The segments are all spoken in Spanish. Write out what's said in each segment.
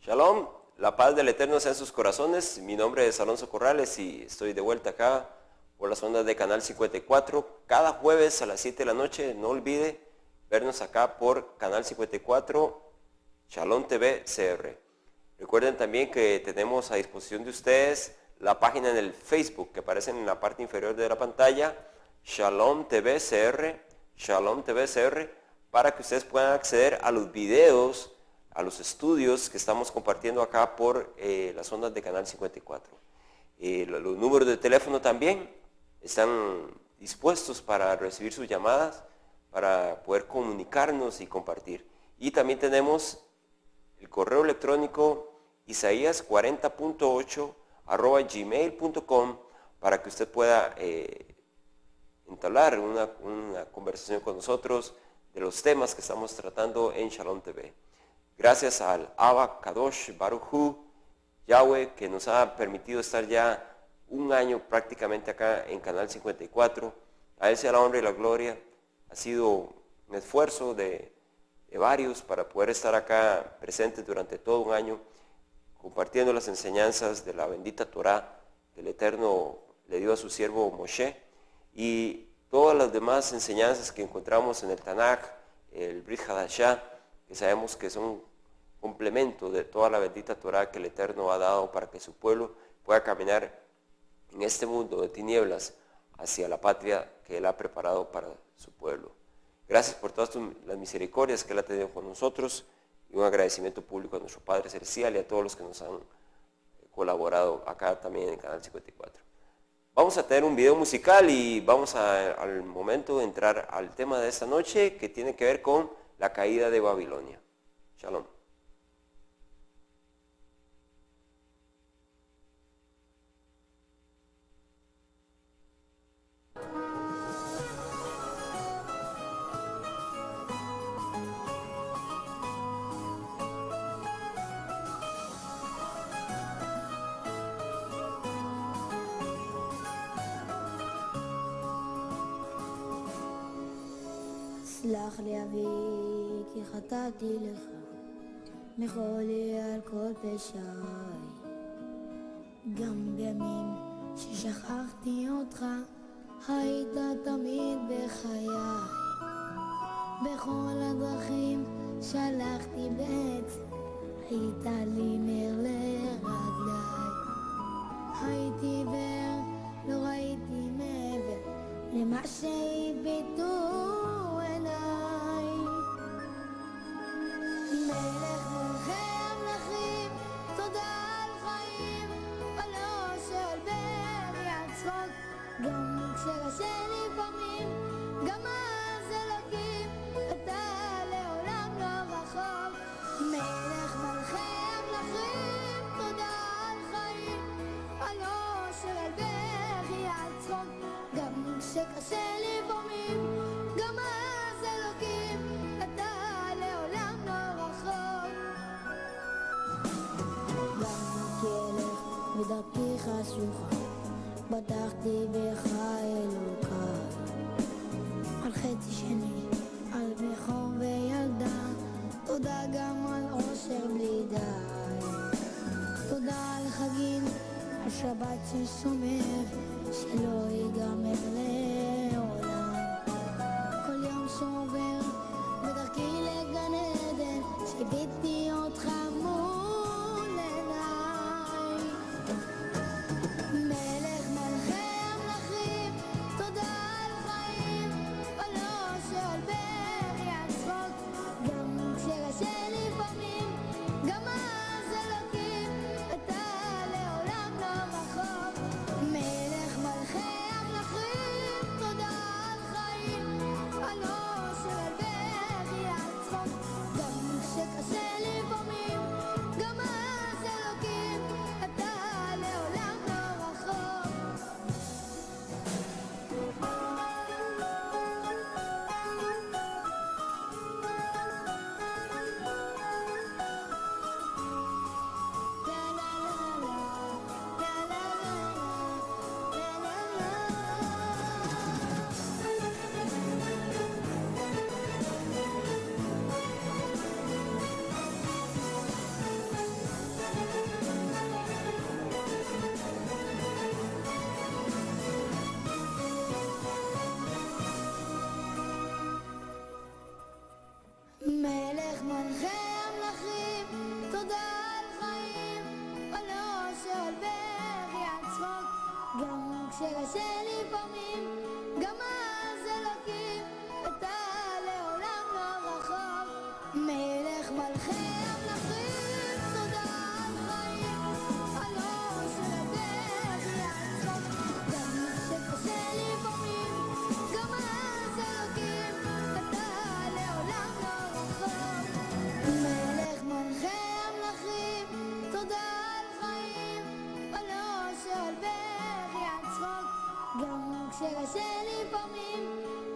Shalom, la paz del Eterno sea en sus corazones. Mi nombre es Alonso Corrales y estoy de vuelta acá por las ondas de Canal 54. Cada jueves a las 7 de la noche, no olvide vernos acá por Canal 54, Shalom TV CR. Recuerden también que tenemos a disposición de ustedes la página en el Facebook que aparece en la parte inferior de la pantalla, Shalom TV CR, para que ustedes puedan acceder a los videos, a los estudios que estamos compartiendo acá por las ondas de Canal 54. Los números de teléfono también están dispuestos para recibir sus llamadas, para poder comunicarnos y compartir. Y también tenemos el correo electrónico isaías40.8@gmail.com para que usted pueda entablar una conversación con nosotros de los temas que estamos tratando en Shalom TV. Gracias al Abba Kadosh Baruch Hu, Yahweh, que nos ha permitido estar ya un año prácticamente acá en Canal 54. A Él sea la honra y la gloria. Ha sido un esfuerzo de varios para poder estar acá presentes durante todo un año, compartiendo las enseñanzas de la bendita Torah que el Eterno le dio a su siervo Moshe, y todas las demás enseñanzas que encontramos en el Tanaj, el Brit Hadashah, que sabemos que son complemento de toda la bendita Torah que el Eterno ha dado para que su pueblo pueda caminar en este mundo de tinieblas hacia la patria que Él ha preparado para su pueblo. Gracias por todas las misericordias que Él ha tenido con nosotros, y un agradecimiento público a nuestro Padre Celestial y a todos los que nos han colaborado acá también en Canal 54. Vamos a tener un video musical y vamos al momento de entrar al tema de esta noche, que tiene que ver con la caída de Babilonia. Shalom. סלח לי אבי כי חטאתי לך, מחול לי על כל פשעי, גם בימים ששכחתי אותך היית תמיד בחיי, בכל הדרכים שלחתי בעצם היית לי נר לרגליי, הייתי עיוור לא ראיתי מעבר למה שהביטו מלך מלכי המלכים, תודה על חיים, על אושר בראיית צחוק, גם כשקשה לפעמים, גם אז אלוקים, אתה לעולם לא רחוק. מלך מלכי המלכים, תודה על חיים, על אושר בראיית צחוק, גם כשקשה לפעמים, גם אז אלוקים, אתה לעולם לא רחוק. בדרכי חשוכה, בטחתי בך אלוקיי, על חצי שני, על בכור וילדה, תודה גם על עושר בלי די, תודה על חגים, על שבת ששומר, שלא ייגמר לעולם, כל יום שעובר בדרכי לגן עדן, שביתי אותך מול עיניי. מלך מלכי המלכים, תודה על חיים, על אושר על בראיית צחוק, גם כשקשה לפעמים, גם אז אלוקים, אתה לעולם לא רחוק. מלך מלכי המלכים, תודה על חיים, על אושר על בראיית צחוק, גם כשקשה לפעמים, כשקשה לפעמים, גם אז אלוקים, אתה לעולם לא רחוק. מלך מלכי המלכים, תודה על חיים, על ראש ולדרך יצחוק. גם כשקשה לפעמים, גם אז אלוקים, אתה לעולם לא רחוק. מלך מלכי המלכים, תודה על חיים, על ראש ולדרך יצחוק. גם כשקשה לפעמים,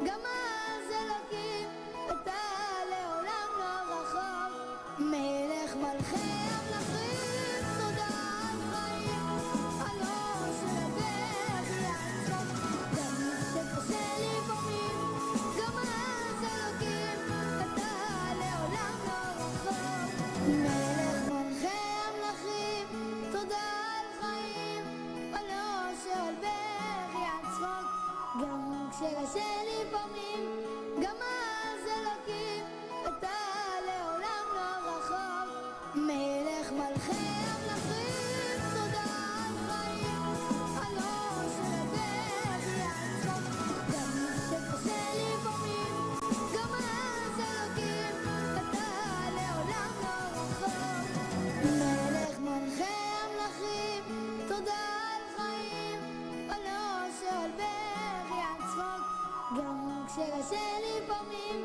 גם אז אלוקים, אתה לעולם לא רחוק. מלך מלכי המלכים, תודה על חיים, על ראש ולדרך יצחוק. גם כשקשה לפעמים, גם אז אלוקים, אתה לעולם לא רחוק. מלך מלכי המלכים, תודה על חיים, על ראש ולדרך יצחוק. גם כשקשה לפעמים, גם אז אלוקים, אתה לעולם לא רחוק. מלך מלכי המלכים, תודה על חיים, על ראש ולדרך יצחוק. גם כשקשה לפעמים, גם אז אלוקים, אתה לעולם לא רחוק. מלך מלכי המלכים, תודה על חיים, על ראש ולדרך יצחוק. גם כשקשה לפעמים,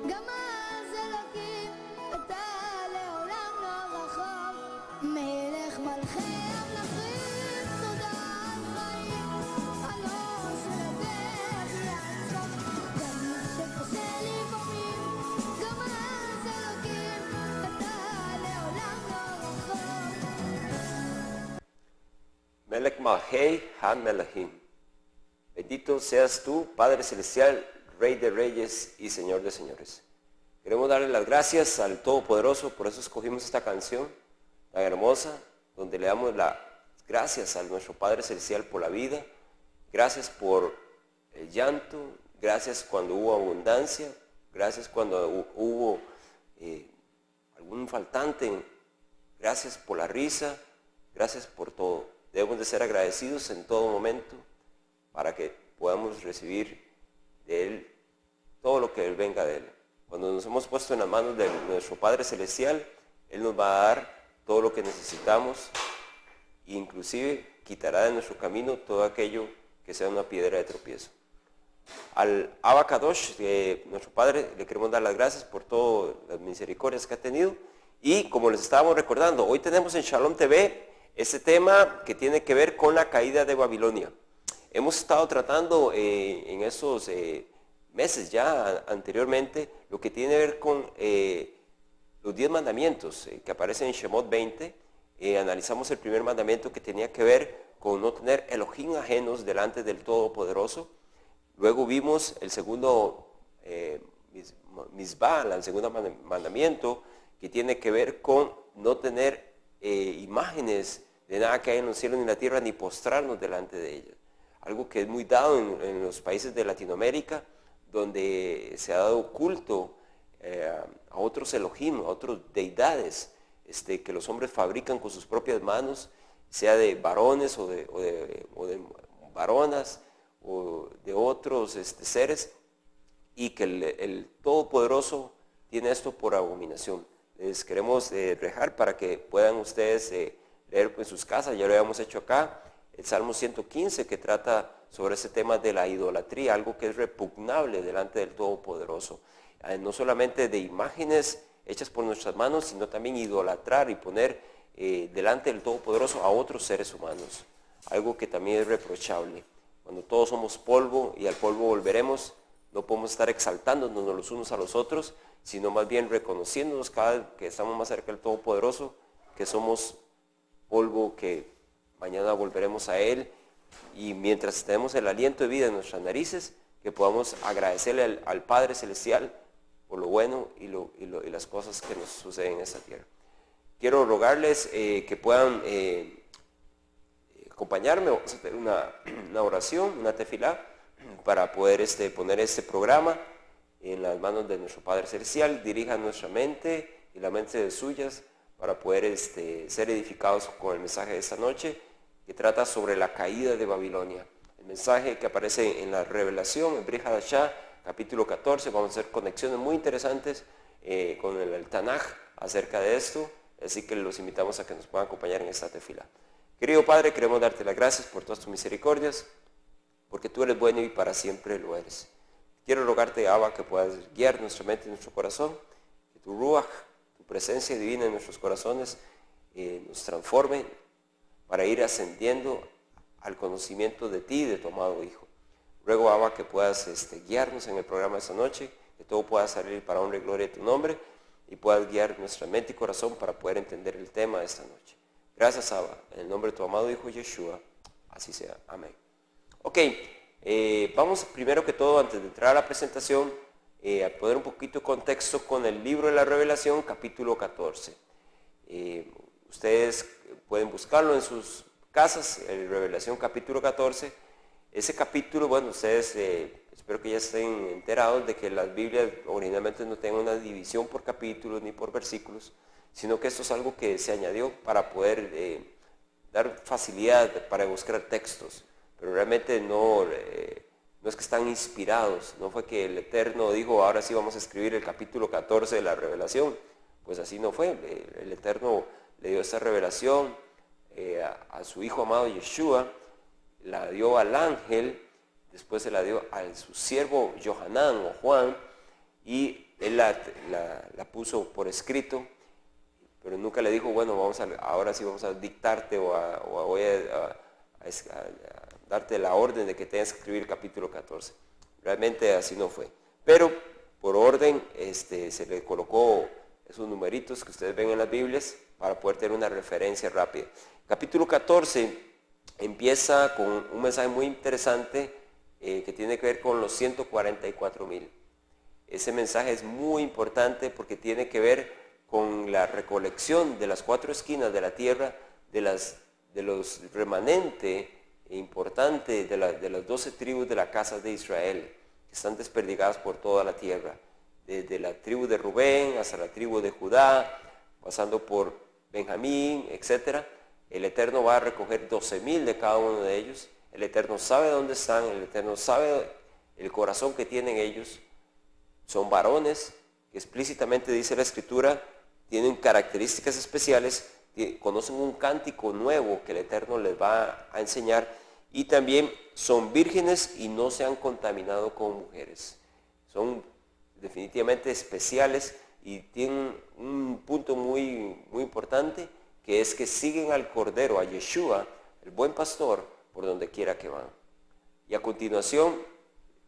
גם אז אלוקים, אתה לעולם לא רחוק. מלך מלכי המלכים, תודה על חיים, על ראש ולדרך יצחוק. גם כשקשה לפעמים, גם אז אלוקים, אתה לעולם לא רחוק. Melech Malhei HaMelahim. Bendito seas tú, Padre Celestial, Rey de Reyes y Señor de Señores. Queremos darle las gracias al Todopoderoso, por eso escogimos esta canción tan hermosa, donde le damos las gracias a nuestro Padre Celestial por la vida, gracias por el llanto, gracias cuando hubo abundancia, gracias cuando hubo algún faltante, gracias por la risa, gracias por todo. Debemos de ser agradecidos en todo momento para que podamos recibir de Él todo lo que Él venga de Él. Cuando nos hemos puesto en las manos de nuestro Padre Celestial, Él nos va a dar todo lo que necesitamos e inclusive quitará de nuestro camino todo aquello que sea una piedra de tropiezo. Al Abba Kadosh, nuestro Padre, le queremos dar las gracias por todas las misericordias que ha tenido. Y como les estábamos recordando, hoy tenemos en Shalom TV este tema que tiene que ver con la caída de Babilonia. Hemos estado tratando en esos meses ya anteriormente lo que tiene que ver con los 10 mandamientos que aparecen en Shemot 20. Analizamos el primer mandamiento que tenía que ver con no tener Elohim ajenos delante del Todopoderoso. Luego vimos el segundo Misbah, el segundo mandamiento, que tiene que ver con no tener imágenes de nada que hay en los cielos ni en la tierra, ni postrarnos delante de ellas. Algo que es muy dado en los países de Latinoamérica, donde se ha dado culto a otros Elohim, a otras deidades que los hombres fabrican con sus propias manos, sea de varones o de varonas o de otros seres, y que el Todopoderoso tiene esto por abominación. Les queremos dejar para que puedan ustedes leer en sus casas, ya lo habíamos hecho acá, el Salmo 115, que trata sobre ese tema de la idolatría, algo que es repugnable delante del Todopoderoso. No solamente de imágenes hechas por nuestras manos, sino también idolatrar y poner delante del Todopoderoso a otros seres humanos, algo que también es reprochable. Cuando todos somos polvo y al polvo volveremos, no podemos estar exaltándonos los unos a los otros, sino más bien reconociéndonos cada vez que estamos más cerca del Todopoderoso, que somos polvo, que mañana volveremos a Él, y mientras tenemos el aliento de vida en nuestras narices, que podamos agradecerle al Padre Celestial por lo bueno y las cosas que nos suceden en esta tierra. Quiero rogarles que puedan acompañarme. Vamos a tener una oración, una tefilá, para poder poner este programa en las manos de nuestro Padre Celestial. Dirija nuestra mente y la mente de suyas para poder ser edificados con el mensaje de esta noche, que trata sobre la caída de Babilonia. El mensaje que aparece en la Revelación, en Brit Hadashah, capítulo 14. Vamos a hacer conexiones muy interesantes con el Tanaj acerca de esto, así que los invitamos a que nos puedan acompañar en esta tefila. Querido Padre, queremos darte las gracias por todas tus misericordias, porque tú eres bueno y para siempre lo eres. Quiero rogarte, Abba, que puedas guiar nuestra mente y nuestro corazón, que tu Ruach, tu presencia divina en nuestros corazones, nos transforme para ir ascendiendo al conocimiento de ti y de tu amado Hijo. Ruego, Abba, que puedas guiarnos en el programa de esta noche, que todo pueda salir para honra y gloria de tu nombre, y puedas guiar nuestra mente y corazón para poder entender el tema de esta noche. Gracias, Abba, en el nombre de tu amado Hijo Yeshua, así sea. Amén. Ok, vamos primero que todo, antes de entrar a la presentación, a poner un poquito de contexto con el libro de la Revelación, capítulo 14. Ustedes pueden buscarlo en sus casas, el Revelación capítulo 14. Ese capítulo, bueno, ustedes espero que ya estén enterados de que las Biblias originalmente no tienen una división por capítulos ni por versículos, sino que esto es algo que se añadió para poder dar facilidad para buscar textos, pero realmente no es que están inspirados, no fue que el Eterno dijo, ahora sí vamos a escribir el capítulo 14 de la Revelación, pues así no fue. El Eterno le dio esta revelación a su Hijo amado Yeshua, la dio al ángel, después se la dio a su siervo Yohanan o Juan, y él la puso por escrito, pero nunca le dijo, bueno, ahora sí vamos a dictarte o voy a darte la orden de que tengas que escribir el capítulo 14. Realmente así no fue. Pero por orden se le colocó esos numeritos que ustedes ven en las Biblias para poder tener una referencia rápida. Capítulo 14 empieza con un mensaje muy interesante que tiene que ver con los 144,000. Ese mensaje es muy importante porque tiene que ver con la recolección de las 4 esquinas de la tierra, de los remanentes importantes de las 12 tribus de la casa de Israel, que están desperdigadas por toda la tierra, desde la tribu de Rubén hasta la tribu de Judá, pasando por Benjamín, etc. El Eterno va a recoger 12,000 de cada uno de ellos. El Eterno sabe dónde están, el Eterno sabe el corazón que tienen ellos. Son varones que explícitamente dice la Escritura, tienen características especiales, conocen un cántico nuevo que el Eterno les va a enseñar, y también son vírgenes y no se han contaminado con mujeres. Son definitivamente especiales y tienen un punto muy, muy importante, que es que siguen al Cordero, a Yeshua, el buen pastor, por donde quiera que van. Y a continuación,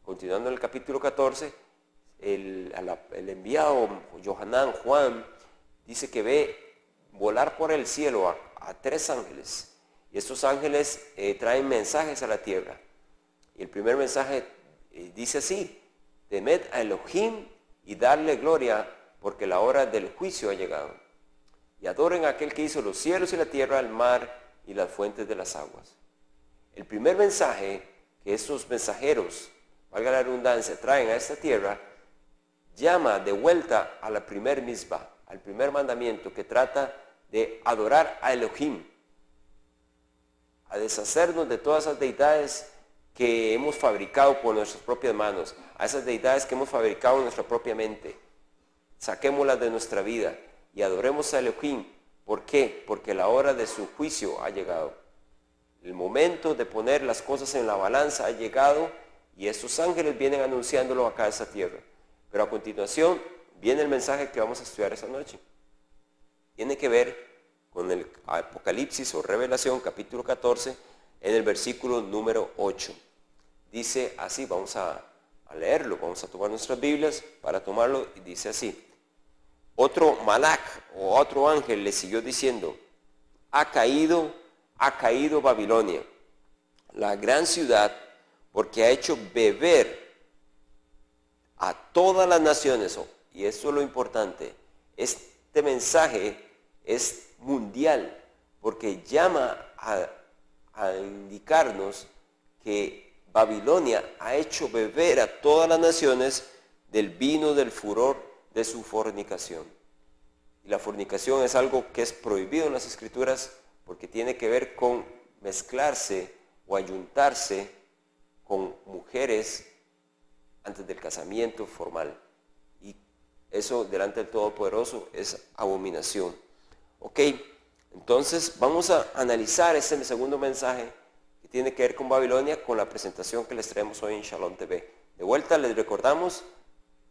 continuando en el capítulo 14, el enviado Yohanan, Juan, dice que ve volar por el cielo a 3 ángeles. Y estos ángeles traen mensajes a la tierra. Y el primer mensaje dice así: temed a Elohim y darle gloria, porque la hora del juicio ha llegado. Y adoren a aquel que hizo los cielos y la tierra, el mar y las fuentes de las aguas. El primer mensaje que estos mensajeros, valga la redundancia, traen a esta tierra, llama de vuelta a la primer misbah, al primer mandamiento, que trata de adorar a Elohim, a deshacernos de todas esas deidades que hemos fabricado por nuestras propias manos, a esas deidades que hemos fabricado en nuestra propia mente. Saquémoslas de nuestra vida y adoremos a Elohim. ¿Por qué? Porque la hora de su juicio ha llegado. El momento de poner las cosas en la balanza ha llegado, y estos ángeles vienen anunciándolo acá a esta tierra. Pero a continuación viene el mensaje que vamos a estudiar esta noche. Tiene que ver con el Apocalipsis o Revelación, capítulo 14, en el versículo número 8. Dice así, vamos a leerlo, vamos a tomar nuestras Biblias para tomarlo, y dice así: otro Malach o otro ángel le siguió diciendo: ha caído Babilonia, la gran ciudad, porque ha hecho beber a todas las naciones. Y esto es lo importante, este mensaje es mundial, porque llama a indicarnos que Babilonia ha hecho beber a todas las naciones del vino del furor de su fornicación. Y la fornicación es algo que es prohibido en las Escrituras, porque tiene que ver con mezclarse o ayuntarse con mujeres antes del casamiento formal. Y eso delante del Todopoderoso es abominación. Ok, entonces vamos a analizar este segundo mensaje que tiene que ver con Babilonia con la presentación que les traemos hoy en Shalom TV. De vuelta les recordamos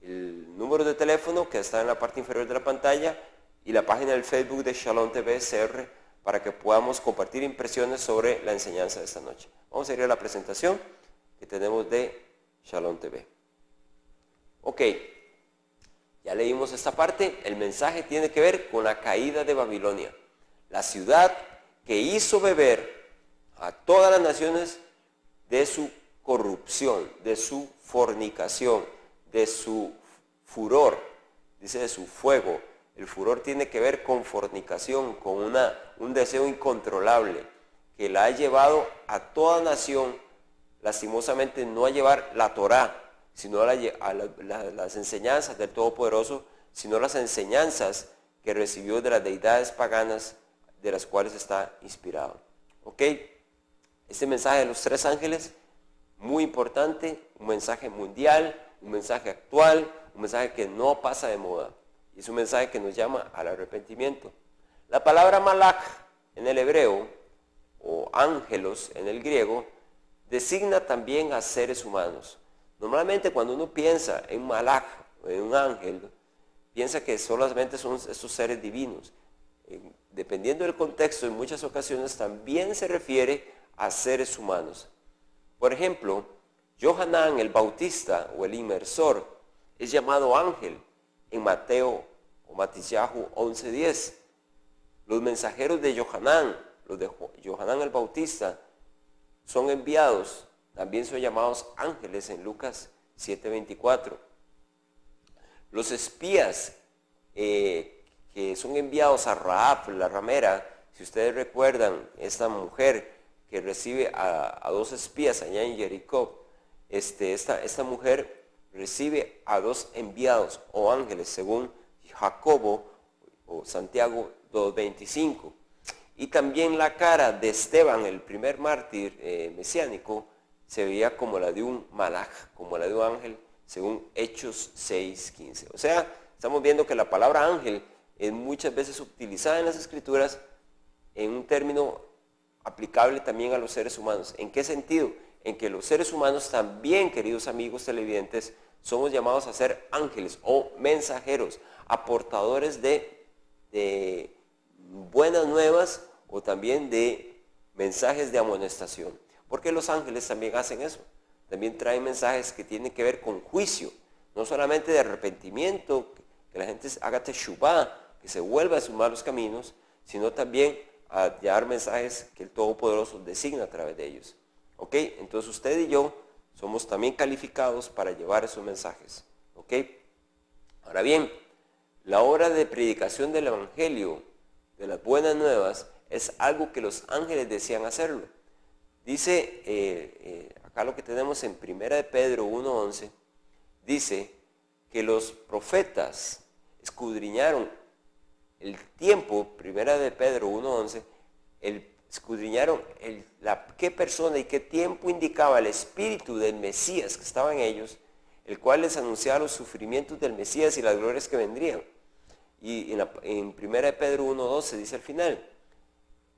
el número de teléfono que está en la parte inferior de la pantalla y la página del Facebook de Shalom TV CR para que podamos compartir impresiones sobre la enseñanza de esta noche. Vamos a ir a la presentación que tenemos de Shalom TV. Ok, ya leímos esta parte. El mensaje tiene que ver con la caída de Babilonia, la ciudad que hizo beber a todas las naciones de su corrupción, de su fornicación, de su furor, dice de su fuego. El furor tiene que ver con fornicación, con un deseo incontrolable que la ha llevado a toda nación, lastimosamente, no a llevar la Torá, sino las enseñanzas del Todopoderoso, sino las enseñanzas que recibió de las deidades paganas de las cuales está inspirado. ¿Ok? Este mensaje de los tres ángeles, muy importante, un mensaje mundial, un mensaje actual, un mensaje que no pasa de moda. Y es un mensaje que nos llama al arrepentimiento. La palabra malach en el hebreo, o ángelos en el griego, designa también a seres humanos. Normalmente cuando uno piensa en malach, en un ángel, piensa que solamente son estos seres divinos. Dependiendo del contexto, en muchas ocasiones también se refiere a seres humanos. Por ejemplo, Yohanan el Bautista o el inmersor es llamado ángel en Mateo o Matisyahu 11:10. Los mensajeros de Yohanan, los de Yohanan el Bautista, son enviados, también son llamados ángeles en Lucas 7:24. Los espías que son enviados a Rahab, la ramera, si ustedes recuerdan, esta mujer que recibe a dos espías allá en Jericó, esta mujer recibe a dos enviados o ángeles, según Jacobo o Santiago 2:25. Y también la cara de Esteban, el primer mártir mesiánico, se veía como la de un malach, como la de un ángel, según Hechos 6:15. O sea, estamos viendo que la palabra ángel es muchas veces utilizada en las Escrituras en un término aplicable también a los seres humanos. ¿En qué sentido? En que los seres humanos también, queridos amigos televidentes, somos llamados a ser ángeles o mensajeros, aportadores de buenas nuevas o también de mensajes de amonestación. Porque los ángeles también hacen eso. También traen mensajes que tienen que ver con juicio, no solamente de arrepentimiento, que la gente haga teshuvá, que se vuelva a sus malos caminos, sino también a llevar mensajes que el Todopoderoso designa a través de ellos. ¿Ok? Entonces usted y yo somos también calificados para llevar esos mensajes. ¿Ok? Ahora bien, la obra de predicación del Evangelio, de las buenas nuevas, es algo que los ángeles desean hacerlo. Dice, acá lo que tenemos en 1 de Pedro 1:11, dice que los profetas escudriñaron el tiempo, 1 de Pedro 1:11, escudriñaron qué persona y qué tiempo indicaba el espíritu del Mesías que estaba en ellos, el cual les anunciaba los sufrimientos del Mesías y las glorias que vendrían. Y en 1 de Pedro 1:12 dice al final,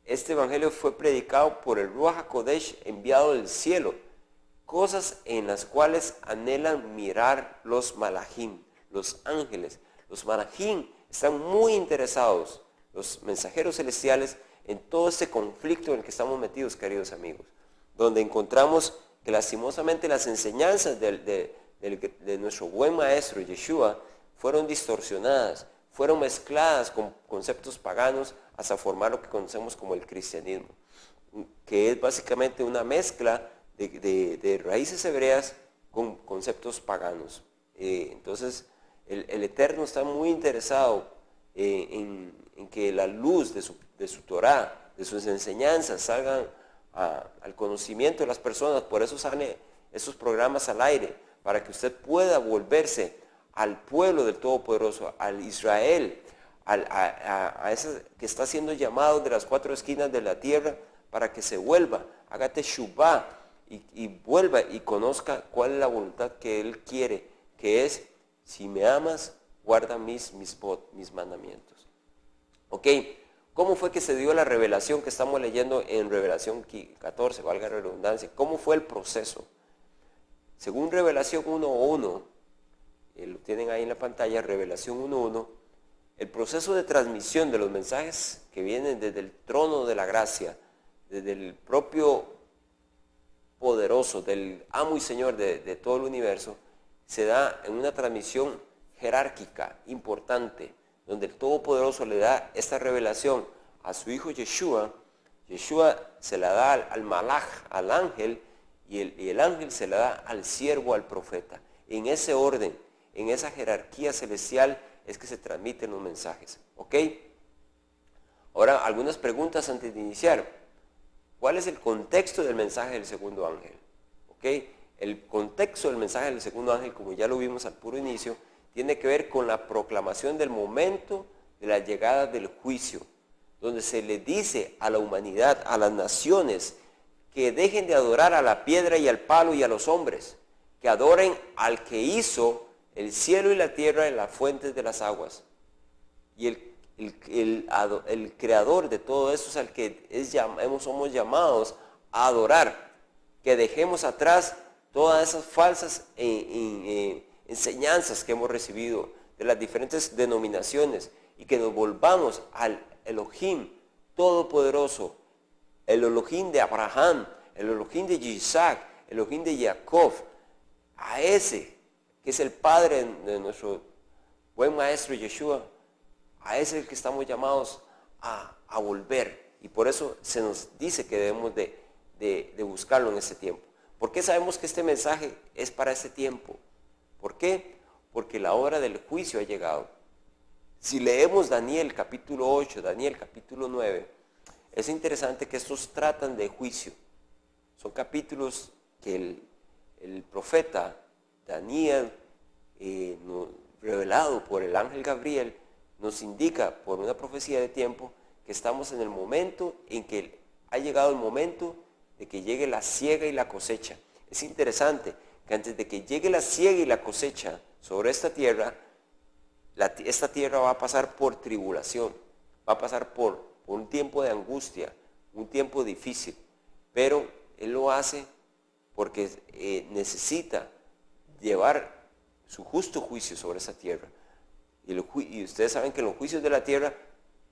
este evangelio fue predicado por el Ruach HaKodesh enviado del cielo, cosas en las cuales anhelan mirar los malachim, los ángeles. Los malachim están muy interesados, los mensajeros celestiales, en todo este conflicto en el que estamos metidos, queridos amigos, donde encontramos que lastimosamente las enseñanzas de nuestro buen maestro Yeshua fueron distorsionadas, fueron mezcladas con conceptos paganos hasta formar lo que conocemos como el cristianismo, que es básicamente una mezcla de raíces hebreas con conceptos paganos. Entonces, el Eterno está muy interesado en que la luz de su Torá, de sus enseñanzas, salgan al conocimiento de las personas. Por eso salen esos programas al aire, para que usted pueda volverse al pueblo del Todopoderoso, al Israel, a ese que está siendo llamado de las cuatro esquinas de la tierra, para que se vuelva, haga teshuvá y vuelva y conozca cuál es la voluntad que Él quiere, que es, si me amas, guarda mis mandamientos. ¿Ok? ¿Cómo fue que se dio la revelación que estamos leyendo en Revelación 14, valga la redundancia? ¿Cómo fue el proceso? Según Revelación 1.1, lo tienen ahí en la pantalla, Revelación 1.1, el proceso de transmisión de los mensajes que vienen desde el trono de la gracia, desde el propio poderoso, del amo y señor de todo el universo, se da en una transmisión jerárquica, importante, donde el Todopoderoso le da esta revelación a su hijo Yeshua. Yeshua se la da al malaj, al ángel, y el ángel se la da al siervo, al profeta. En ese orden, en esa jerarquía celestial es que se transmiten los mensajes. ¿Ok? Ahora, algunas preguntas antes de iniciar. ¿Cuál es el contexto del mensaje del segundo ángel? ¿Ok? El contexto del mensaje del segundo ángel, como ya lo vimos al puro inicio, tiene que ver con la proclamación del momento de la llegada del juicio, donde se le dice a la humanidad, a las naciones, que dejen de adorar a la piedra y al palo y a los hombres, que adoren al que hizo el cielo y la tierra y las fuentes de las aguas. Y el creador de todo eso es al que somos llamados a adorar, que dejemos atrás todas esas falsas enseñanzas que hemos recibido de las diferentes denominaciones y que nos volvamos al Elohim Todopoderoso, el Elohim de Abraham, el Elohim de Isaac, el Elohim de Jacob, a ese que es el Padre de nuestro buen Maestro Yeshua, a ese es el que estamos llamados a volver. Y por eso se nos dice que debemos de buscarlo en este tiempo. ¿Por qué sabemos que este mensaje es para este tiempo? ¿Por qué? Porque la hora del juicio ha llegado. Si leemos Daniel capítulo 8, Daniel capítulo 9, es interesante que estos tratan de juicio. Son capítulos que el profeta Daniel, revelado por el ángel Gabriel, nos indica por una profecía de tiempo que estamos en el momento en que ha llegado el momento de que llegue la siega y la cosecha. Es interesante que antes de que llegue la siega y la cosecha sobre esta tierra, esta tierra va a pasar por tribulación, va a pasar por un tiempo de angustia, un tiempo difícil, pero Él lo hace porque necesita llevar su justo juicio sobre esa tierra. Y ustedes saben que los juicios de la tierra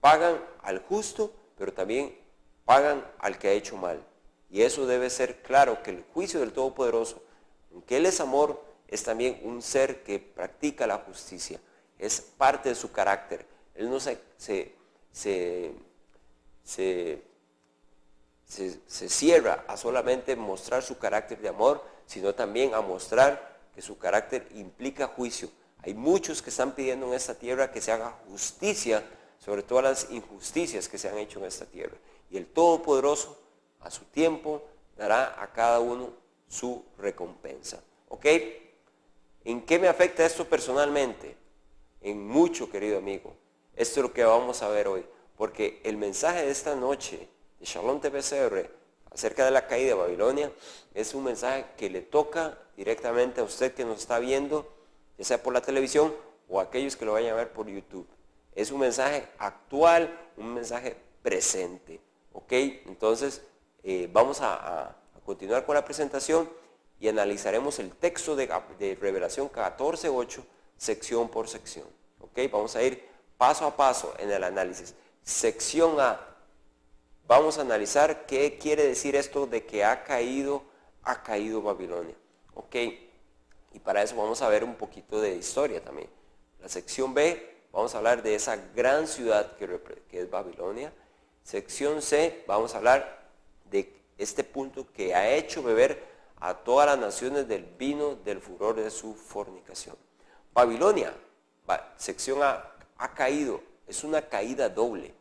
pagan al justo, pero también pagan al que ha hecho mal. Y eso debe ser claro, que el juicio del Todopoderoso, aunque Él es amor, es también un ser que practica la justicia. Es parte de su carácter. Él no se cierra a solamente mostrar su carácter de amor, sino también a mostrar que su carácter implica juicio. Hay muchos que están pidiendo en esta tierra que se haga justicia sobre todas las injusticias que se han hecho en esta tierra. Y el Todopoderoso, a su tiempo, dará a cada uno su recompensa. ¿Ok? ¿En qué me afecta esto personalmente? En mucho, querido amigo. Esto es lo que vamos a ver hoy. Porque el mensaje de esta noche de Shalom TVCR acerca de la caída de Babilonia es un mensaje que le toca directamente a usted que nos está viendo, ya sea por la televisión o a aquellos que lo vayan a ver por YouTube. Es un mensaje actual, un mensaje presente. ¿Ok? Entonces, vamos a continuar con la presentación y analizaremos el texto de Revelación 14:8, sección por sección. ¿Ok? Vamos a ir paso a paso en el análisis. Sección A. Vamos a analizar qué quiere decir esto de que ha caído Babilonia. ¿Ok? Y para eso vamos a ver un poquito de historia también. La sección B, vamos a hablar de esa gran ciudad que es Babilonia. Sección C, vamos a hablar de este punto que ha hecho beber a todas las naciones del vino del furor de su fornicación. Babilonia, sección A, ha caído. Es una caída doble.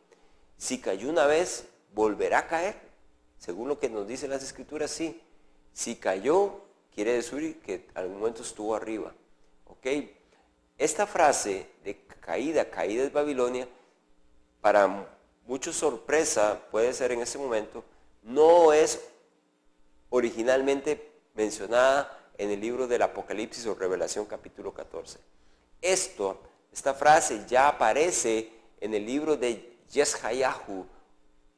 Si cayó una vez, ¿volverá a caer? Según lo que nos dicen las escrituras, sí. Si cayó, quiere decir que al momento estuvo arriba. ¿Ok? Esta frase de caída es Babilonia, para mucha sorpresa puede ser en ese momento, no es originalmente mencionada en el libro del Apocalipsis o Revelación capítulo 14. Esta frase ya aparece en el libro de Yeshayahu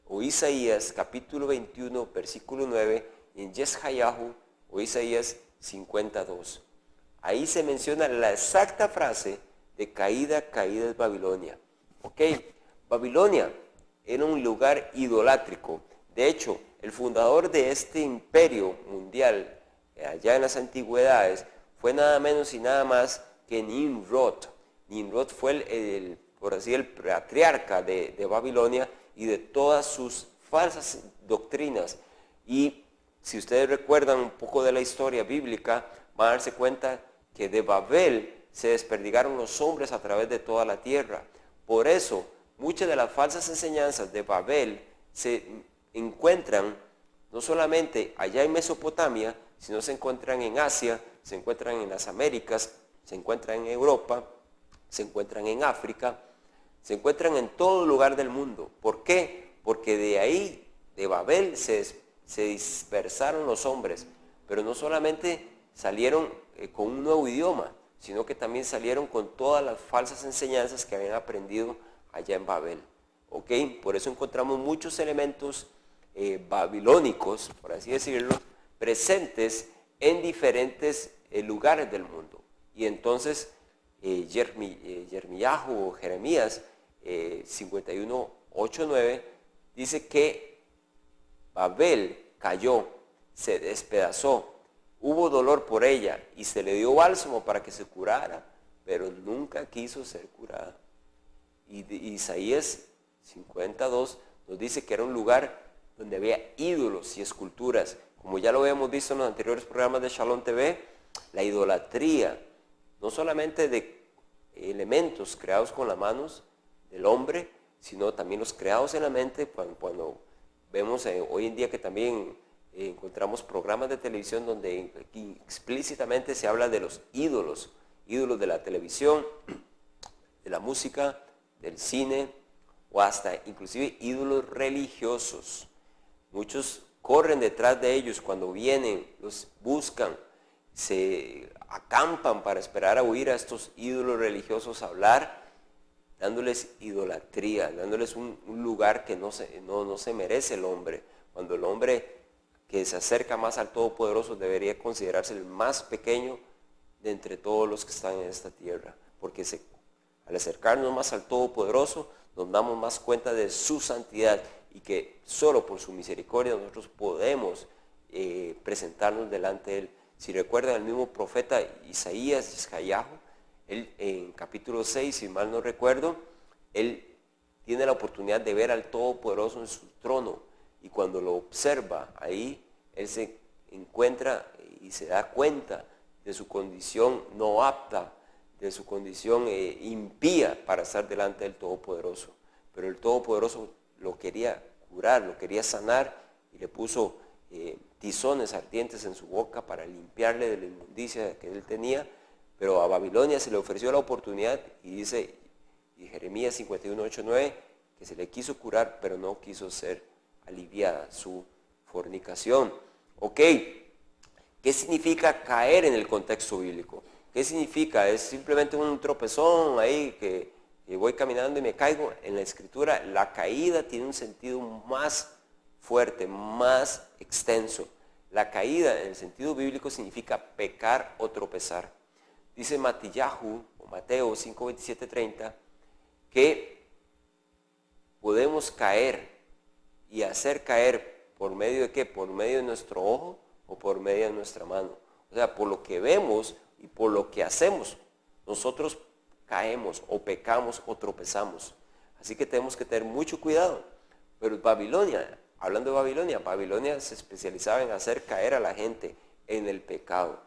o Isaías capítulo 21 versículo 9 y en Yeshayahu o Isaías 52. Ahí se menciona la exacta frase de caída es Babilonia. Ok, Babilonia era un lugar idolátrico. De hecho, el fundador de este imperio mundial allá en las antigüedades fue nada menos y nada más que Nimrod. Nimrod fue por así el patriarca de Babilonia y de todas sus falsas doctrinas. Y si ustedes recuerdan un poco de la historia bíblica, van a darse cuenta que de Babel se desperdigaron los hombres a través de toda la tierra. Por eso, muchas de las falsas enseñanzas de Babel se encuentran no solamente allá en Mesopotamia, sino se encuentran en Asia, se encuentran en las Américas, se encuentran en Europa, se encuentran en África, se encuentran en todo lugar del mundo. ¿Por qué? Porque de ahí, de Babel, se dispersaron los hombres, pero no solamente salieron con un nuevo idioma, sino que también salieron con todas las falsas enseñanzas que habían aprendido allá en Babel. ¿Ok? Por eso encontramos muchos elementos babilónicos, por así decirlo, presentes en diferentes lugares del mundo. Y entonces Jeremías 51, 8, 9 dice que Babel cayó, se despedazó, hubo dolor por ella y se le dio bálsamo para que se curara, pero nunca quiso ser curada. Y Isaías 52 nos dice que era un lugar donde había ídolos y esculturas. Como ya lo habíamos visto en los anteriores programas de Shalom TV, la idolatría, no solamente de elementos creados con las manos del hombre, sino también los creados en la mente, cuando vemos hoy en día que también encontramos programas de televisión donde explícitamente se habla de los ídolos de la televisión, de la música, del cine, o hasta inclusive ídolos religiosos. Muchos corren detrás de ellos cuando vienen, los buscan, se acampan para esperar a oír a estos ídolos religiosos hablar, dándoles idolatría, dándoles un lugar que no se merece el hombre. Cuando el hombre que se acerca más al Todopoderoso debería considerarse el más pequeño de entre todos los que están en esta tierra, porque al acercarnos más al Todopoderoso nos damos más cuenta de su santidad y que solo por su misericordia nosotros podemos presentarnos delante de Él. Si recuerdan, el mismo profeta Isaías, Yeshayahu, él en capítulo 6, si mal no recuerdo, él tiene la oportunidad de ver al Todopoderoso en su trono, y cuando lo observa ahí, él se encuentra y se da cuenta de su condición no apta, de su condición impía para estar delante del Todopoderoso. Pero el Todopoderoso lo quería curar, lo quería sanar, y le puso tizones ardientes en su boca para limpiarle de la inmundicia que él tenía. Pero a Babilonia se le ofreció la oportunidad, y dice Jeremías 51, 8, 9, que se le quiso curar, pero no quiso ser aliviada su fornicación. Ok, ¿qué significa caer en el contexto bíblico? ¿Qué significa? ¿Es simplemente un tropezón ahí que voy caminando y me caigo? En la Escritura la caída tiene un sentido más fuerte, más extenso. La caída en el sentido bíblico significa pecar o tropezar. Dice Mateo 5, 27, 30, que podemos caer y hacer caer por medio de ¿qué? Por medio de nuestro ojo o por medio de nuestra mano. O sea, por lo que vemos y por lo que hacemos, nosotros caemos o pecamos o tropezamos. Así que tenemos que tener mucho cuidado. Pero Babilonia, hablando de Babilonia, Babilonia se especializaba en hacer caer a la gente en el pecado.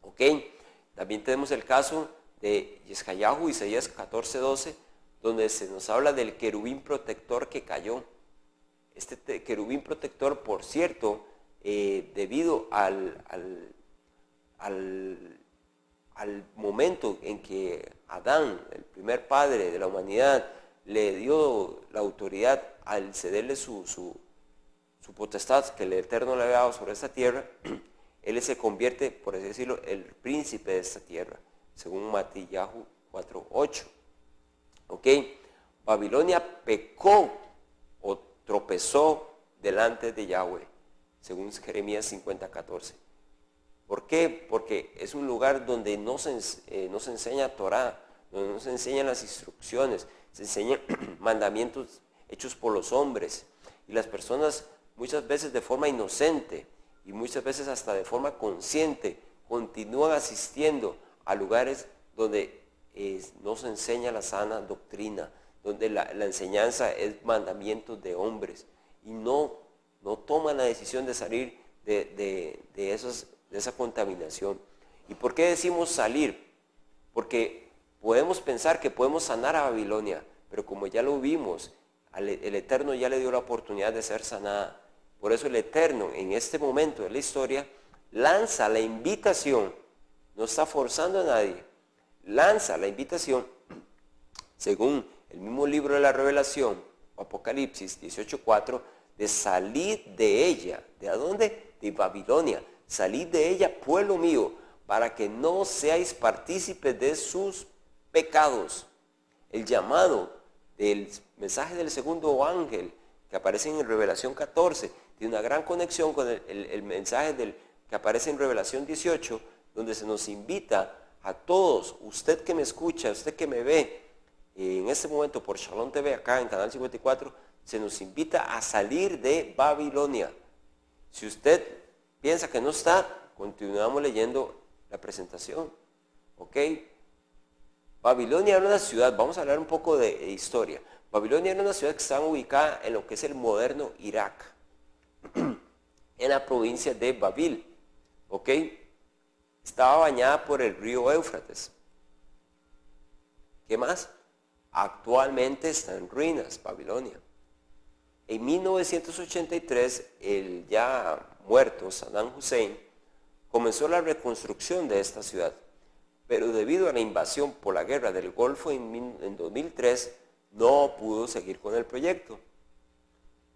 ¿Ok? También tenemos el caso de Yeshayahu, Isaías 14, 12, donde se nos habla del querubín protector que cayó. Este querubín protector, por cierto, debido al momento en que Adán, el primer padre de la humanidad, le dio la autoridad al cederle su su potestad que el Eterno le había dado sobre esta tierra, él se convierte, por así decirlo, el príncipe de esta tierra, según Matillahu 4:8. ¿Ok? Babilonia pecó o tropezó delante de Yahweh, según Jeremías 50:14. ¿Por qué? Porque es un lugar donde no se enseña Torah, donde no se enseñan las instrucciones, se enseñan mandamientos hechos por los hombres. Y las personas muchas veces de forma inocente y muchas veces hasta de forma consciente continúan asistiendo a lugares donde no se enseña la sana doctrina, donde la enseñanza es mandamientos de hombres y no toman la decisión de salir de esa contaminación. ¿Y por qué decimos salir? Porque podemos pensar que podemos sanar a Babilonia, pero como ya lo vimos, el Eterno ya le dio la oportunidad de ser sanada. Por eso el Eterno en este momento de la historia lanza la invitación, no está forzando a nadie, lanza la invitación, según el mismo libro de la Revelación, Apocalipsis 18:4, de salir de ella. ¿De dónde? De Babilonia. Salid de ella, pueblo mío, para que no seáis partícipes de sus pecados. El llamado del mensaje del segundo ángel que aparece en Revelación 14 tiene una gran conexión con el mensaje que aparece en Revelación 18, donde se nos invita a todos, usted que me escucha, usted que me ve en este momento por Shalom TV, acá en Canal 54, se nos invita a salir de Babilonia. Si usted piensa que no está, continuamos leyendo la presentación. ¿Ok? Babilonia era una ciudad, vamos a hablar un poco de historia. Babilonia era una ciudad que estaba ubicada en lo que es el moderno Irak, en la provincia de Babil. ¿Ok? Estaba bañada por el río Éufrates. ¿Qué más? Actualmente está en ruinas, Babilonia. En 1983, el ya muerto Saddam Hussein comenzó la reconstrucción de esta ciudad, pero debido a la invasión por la guerra del Golfo en 2003, no pudo seguir con el proyecto.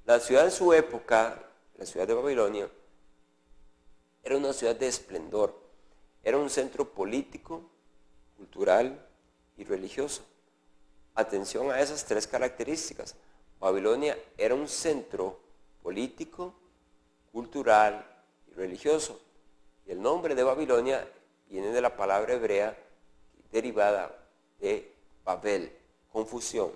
La ciudad en su época, la ciudad de Babilonia, era una ciudad de esplendor, era un centro político, cultural y religioso. Atención a esas tres características. Babilonia era un centro político, cultural y religioso. Y el nombre de Babilonia viene de la palabra hebrea derivada de Babel, confusión,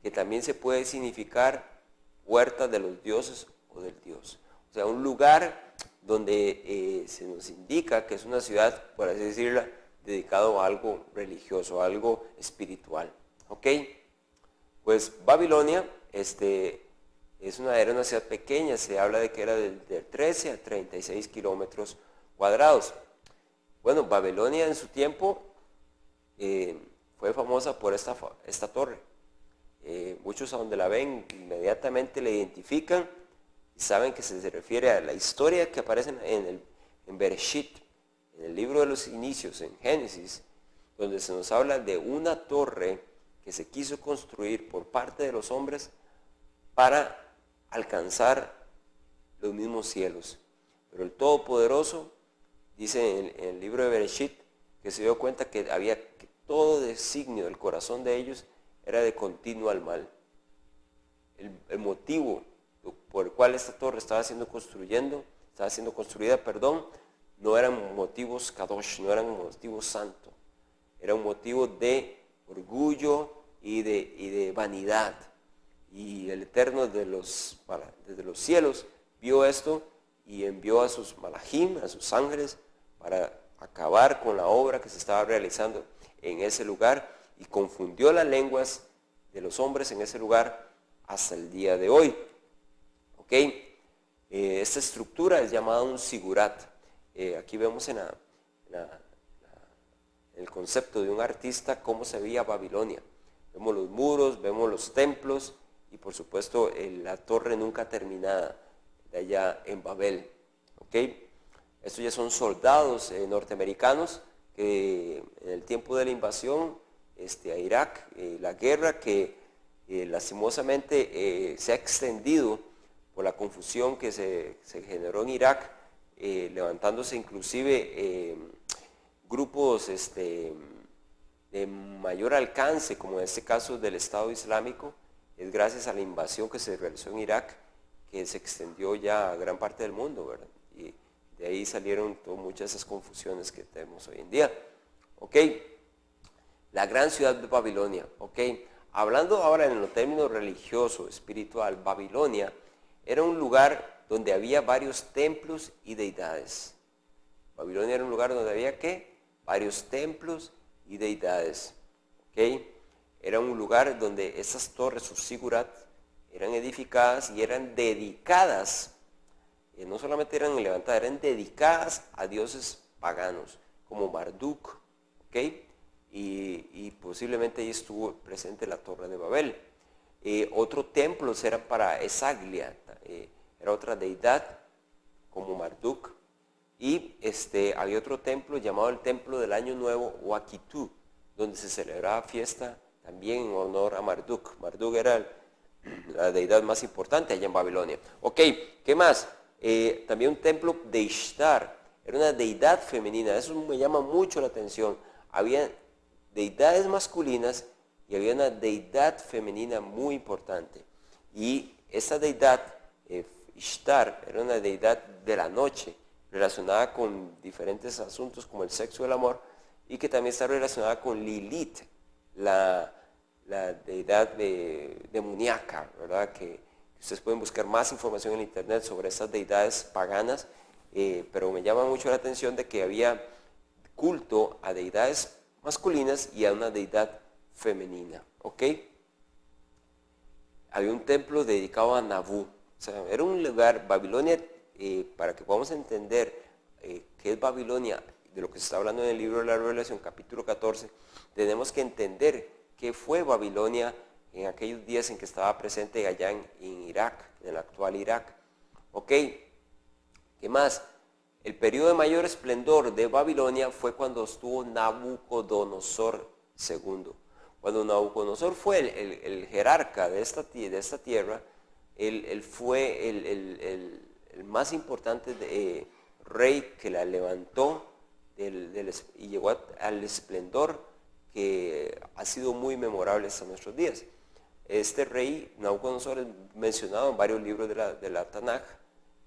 que también se puede significar puerta de los dioses o del Dios. O sea, un lugar donde se nos indica que es una ciudad, por así decirlo, dedicado a algo religioso, a algo espiritual. ¿Ok? Pues Babilonia era una ciudad pequeña, se habla de que era de 13 a 36 kilómetros cuadrados. Bueno, Babilonia en su tiempo fue famosa por esta torre. Muchos a donde la ven inmediatamente la identifican y saben que se refiere a la historia que aparece en Bereshit, en el libro de los inicios, en Génesis, donde se nos habla de una torre que se quiso construir por parte de los hombres para alcanzar los mismos cielos. Pero el Todopoderoso dice en el libro de Bereshit que se dio cuenta que todo designio del corazón de ellos era de continuo al mal. El motivo por el cual esta torre estaba siendo construida, no eran motivos kadosh, no eran motivos santos, era un motivo de orgullo y de vanidad. Y el Eterno desde los cielos vio esto y envió a sus malajim, a sus ángeles, para acabar con la obra que se estaba realizando en ese lugar y confundió las lenguas de los hombres en ese lugar hasta el día de hoy. ¿Ok? Esta estructura es llamada un sigurat. Aquí vemos en el concepto de un artista cómo se veía Babilonia. Vemos los muros, vemos los templos y por supuesto la torre nunca terminada de allá en Babel. ¿Ok? Estos ya son soldados norteamericanos que en el tiempo de la invasión a Irak, la guerra que lastimosamente se ha extendido por la confusión que se generó en Irak, levantándose inclusive grupos de mayor alcance, como en este caso del Estado Islámico. Es gracias a la invasión que se realizó en Irak que se extendió ya a gran parte del mundo, ¿verdad? Y de ahí salieron muchas de esas confusiones que tenemos hoy en día. ¿Ok? La gran ciudad de Babilonia. ¿Ok? Hablando ahora en los términos religioso, espiritual, Babilonia era un lugar donde había varios templos y deidades. Babilonia era un lugar donde había, ¿qué? Varios templos y deidades. ¿Ok? Era un lugar donde esas torres o zigurat eran edificadas y eran dedicadas, no solamente eran levantadas, eran dedicadas a dioses paganos, como Marduk, ¿ok? Y posiblemente ahí estuvo presente la Torre de Babel. Otro templo era para Esaglia, era otra deidad, como Marduk. Y había otro templo llamado el Templo del Año Nuevo, o Akitu, donde se celebraba fiesta también en honor a Marduk. Marduk era la deidad más importante allá en Babilonia. Ok, ¿qué más? También un templo de Ishtar, era una deidad femenina, eso me llama mucho la atención. Había deidades masculinas y había una deidad femenina muy importante. Y esa deidad, Ishtar, era una deidad de la noche, relacionada con diferentes asuntos como el sexo y el amor, y que también está relacionada con Lilith, la deidad demoníaca, ¿verdad? Que ustedes pueden buscar más información en internet sobre esas deidades paganas, pero me llama mucho la atención de que había culto a deidades masculinas y a una deidad femenina, ¿ok? Había un templo dedicado a Nabú, o sea, era un lugar, Babilonia, para que podamos entender qué es Babilonia, de lo que se está hablando en el libro de la Revelación, capítulo 14, tenemos que entender qué fue Babilonia en aquellos días en que estaba presente allá en Irak, en el actual Irak. ¿Ok? ¿Qué más? El periodo de mayor esplendor de Babilonia fue cuando estuvo Nabucodonosor II. Cuando Nabucodonosor fue el jerarca de esta tierra, él fue el más importante rey que la levantó y llegó al esplendor que ha sido muy memorable hasta nuestros días. Este rey Nabucodonosor es mencionado en varios libros de la Tanaj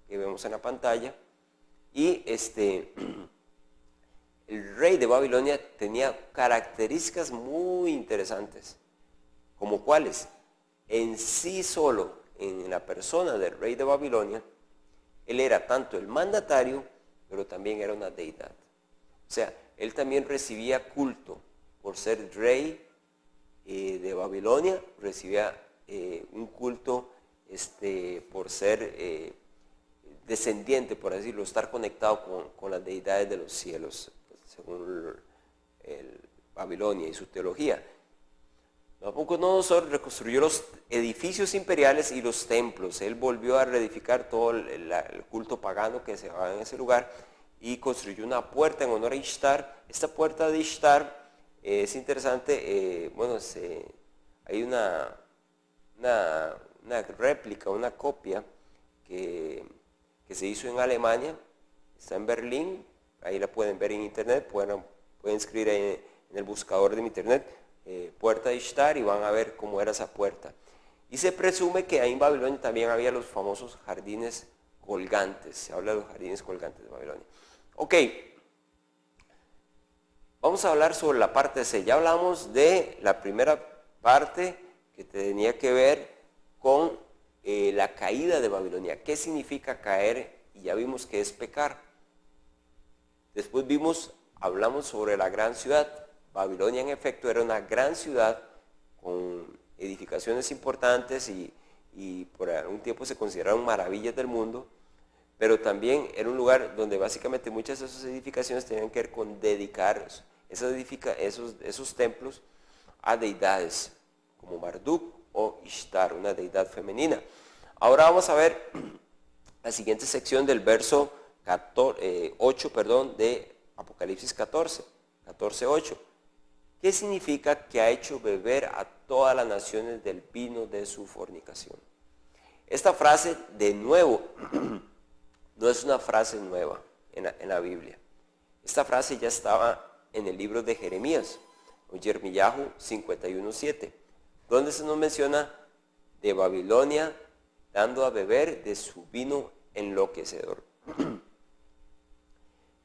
que vemos en la pantalla, y el rey de Babilonia tenía características muy interesantes, como cuáles. En sí solo, en la persona del rey de Babilonia, él era tanto el mandatario, pero también era una deidad. O sea, él también recibía culto por ser rey de Babilonia, recibía un culto por ser descendiente, por así decirlo, estar conectado con las deidades de los cielos, según Babilonia y su teología. Nabucodonosor reconstruyó los edificios imperiales y los templos. Él volvió a reedificar todo el culto pagano que se daba en ese lugar y construyó una puerta en honor a Ishtar. Esta puerta de Ishtar es interesante, hay una réplica, una copia que se hizo en Alemania, está en Berlín, ahí la pueden ver en internet, pueden escribir ahí en el buscador de internet, puerta de Ishtar, y van a ver cómo era esa puerta. Y se presume que ahí en Babilonia también había los famosos jardines colgantes, se habla de los jardines colgantes de Babilonia. Ok, vamos a hablar sobre la parte C. Ya hablamos de la primera parte que tenía que ver con la caída de Babilonia. ¿Qué significa caer? Y ya vimos que es pecar. Después hablamos sobre la gran ciudad. Babilonia en efecto era una gran ciudad con edificaciones importantes y por algún tiempo se consideraron maravillas del mundo, pero también era un lugar donde básicamente muchas de esas edificaciones tenían que ver con dedicar esos templos a deidades como Marduk o Ishtar, una deidad femenina. Ahora vamos a ver la siguiente sección del verso 8 de Apocalipsis 14:8. ¿Qué significa que ha hecho beber a todas las naciones del vino de su fornicación? Esta frase, de nuevo, no es una frase nueva en la Biblia. Esta frase ya estaba en el libro de Jeremías, o Yermiyahu 51:7, donde se nos menciona de Babilonia dando a beber de su vino enloquecedor.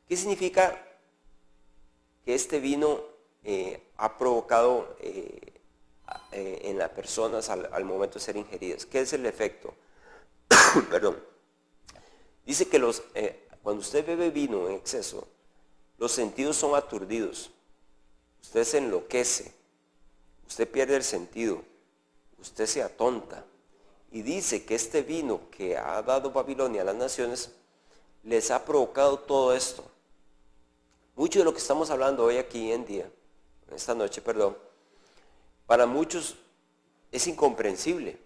¿Qué significa que este vino ha provocado en las personas al momento de ser ingeridas? ¿Qué es el efecto? Perdón. Dice que cuando usted bebe vino en exceso, los sentidos son aturdidos. Usted se enloquece, usted pierde el sentido, usted se atonta. Y dice que este vino que ha dado Babilonia a las naciones les ha provocado todo esto. Mucho de lo que estamos hablando hoy aquí esta noche, para muchos es incomprensible,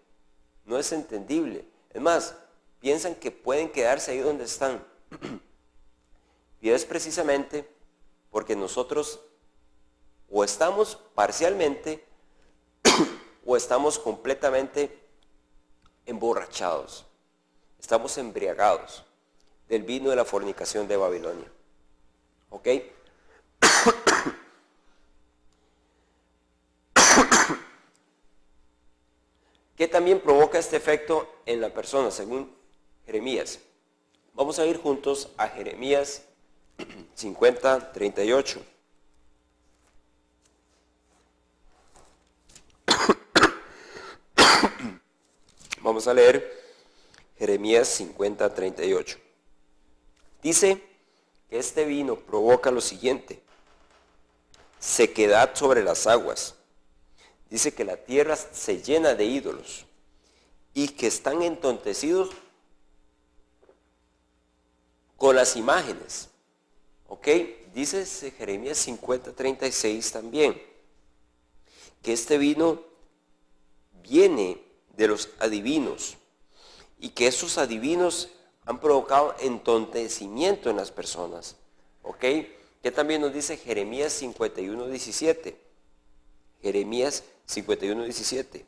no es entendible. Es más, piensan que pueden quedarse ahí donde están. Y es precisamente porque nosotros o estamos parcialmente o estamos completamente emborrachados, estamos embriagados del vino de la fornicación de Babilonia. ¿Ok? ¿Qué también provoca este efecto en la persona, según Jeremías? Vamos a ir juntos a Jeremías 50:38. Vamos a leer Jeremías 50:38. Dice que este vino provoca lo siguiente: sequedad sobre las aguas. Dice que la tierra se llena de ídolos y que están entontecidos con las imágenes. ¿Ok? Dice Jeremías 50:36 también, que este vino viene de los adivinos y que esos adivinos han provocado entontecimiento en las personas. ¿Ok? Que también nos dice Jeremías 51:17. Jeremías 51:17.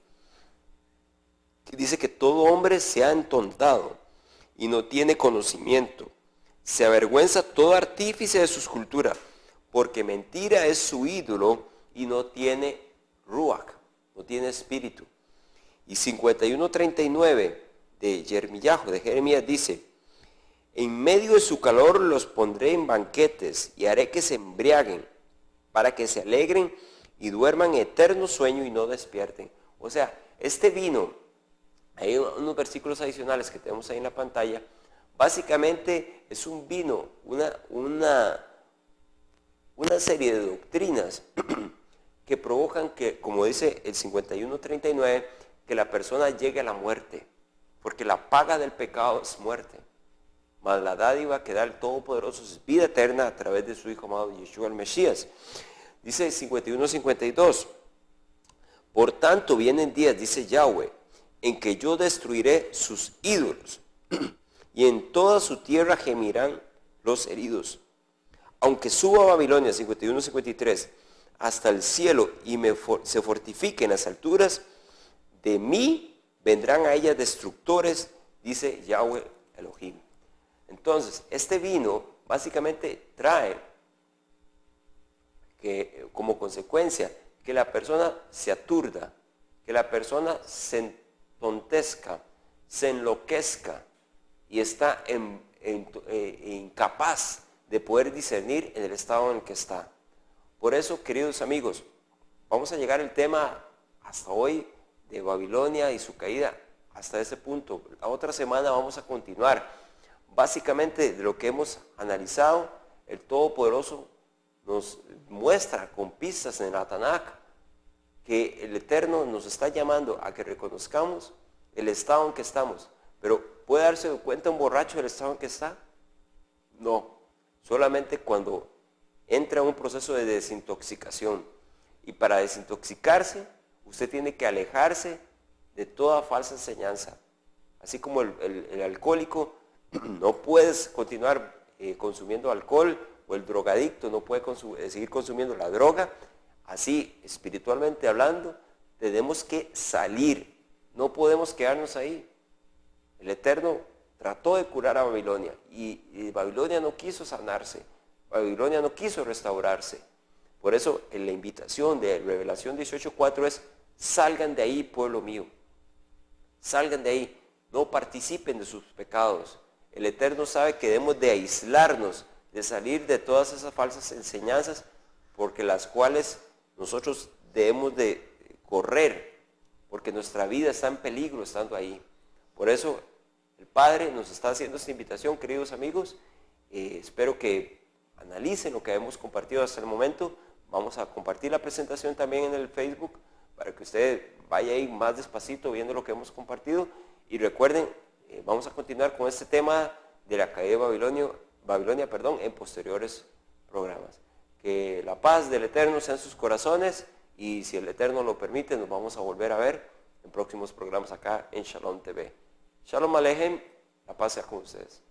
Que dice que todo hombre se ha entontado y no tiene conocimiento. Se avergüenza todo artífice de su escultura, porque mentira es su ídolo y no tiene ruach, no tiene espíritu. Y 51:39 de Yermiyahu, de Jeremías, dice: en medio de su calor los pondré en banquetes y haré que se embriaguen, para que se alegren y duerman eterno sueño y no despierten. O sea, este vino, hay unos versículos adicionales que tenemos ahí en la pantalla, básicamente es un vino, una serie de doctrinas que provocan que, como dice el 51:39, que la persona llegue a la muerte, porque la paga del pecado es muerte, mas la dádiva que da el Todopoderoso es vida eterna a través de su Hijo amado Yeshua el Mesías. Dice 51:52, por tanto vienen días, dice Yahweh, en que yo destruiré sus ídolos y en toda su tierra gemirán los heridos. Aunque suba a Babilonia, 51:53, hasta el cielo y se fortifique en las alturas, de mí vendrán a ella destructores, dice Yahweh Elohim. Entonces, este vino básicamente trae que, como consecuencia, que la persona se aturda, que la persona se entontezca, se enloquezca y está incapaz de poder discernir en el estado en el que está. Por eso, queridos amigos, vamos a llegar al tema hasta hoy de Babilonia y su caída hasta ese punto. La otra semana vamos a continuar. Básicamente, de lo que hemos analizado, el Todopoderoso nos muestra con pistas en la Tanakh que el Eterno nos está llamando a que reconozcamos el estado en que estamos. Pero ¿puede darse cuenta un borracho del estado en que está? No, solamente cuando entra en un proceso de desintoxicación. Y para desintoxicarse, usted tiene que alejarse de toda falsa enseñanza. Así como el alcohólico no puedes continuar consumiendo alcohol, o el drogadicto no puede seguir consumiendo la droga, así espiritualmente hablando, tenemos que salir, no podemos quedarnos ahí. El Eterno trató de curar a Babilonia y Babilonia no quiso sanarse, Babilonia no quiso restaurarse. Por eso la invitación de Revelación 18:4 es: salgan de ahí, pueblo mío, salgan de ahí, no participen de sus pecados. El Eterno sabe que debemos de aislarnos, de salir de todas esas falsas enseñanzas, porque las cuales nosotros debemos de correr, porque nuestra vida está en peligro estando ahí. Por eso el Padre nos está haciendo esta invitación, queridos amigos. Espero que analicen lo que hemos compartido hasta el momento. Vamos a compartir la presentación también en el Facebook para que usted vaya ahí más despacito viendo lo que hemos compartido. Y recuerden, vamos a continuar con este tema de la caída de Babilonia, en posteriores programas. Que la paz del Eterno sea en sus corazones, y si el Eterno lo permite, nos vamos a volver a ver en próximos programas acá en Shalom TV. Shalom Alejem, la paz sea con ustedes.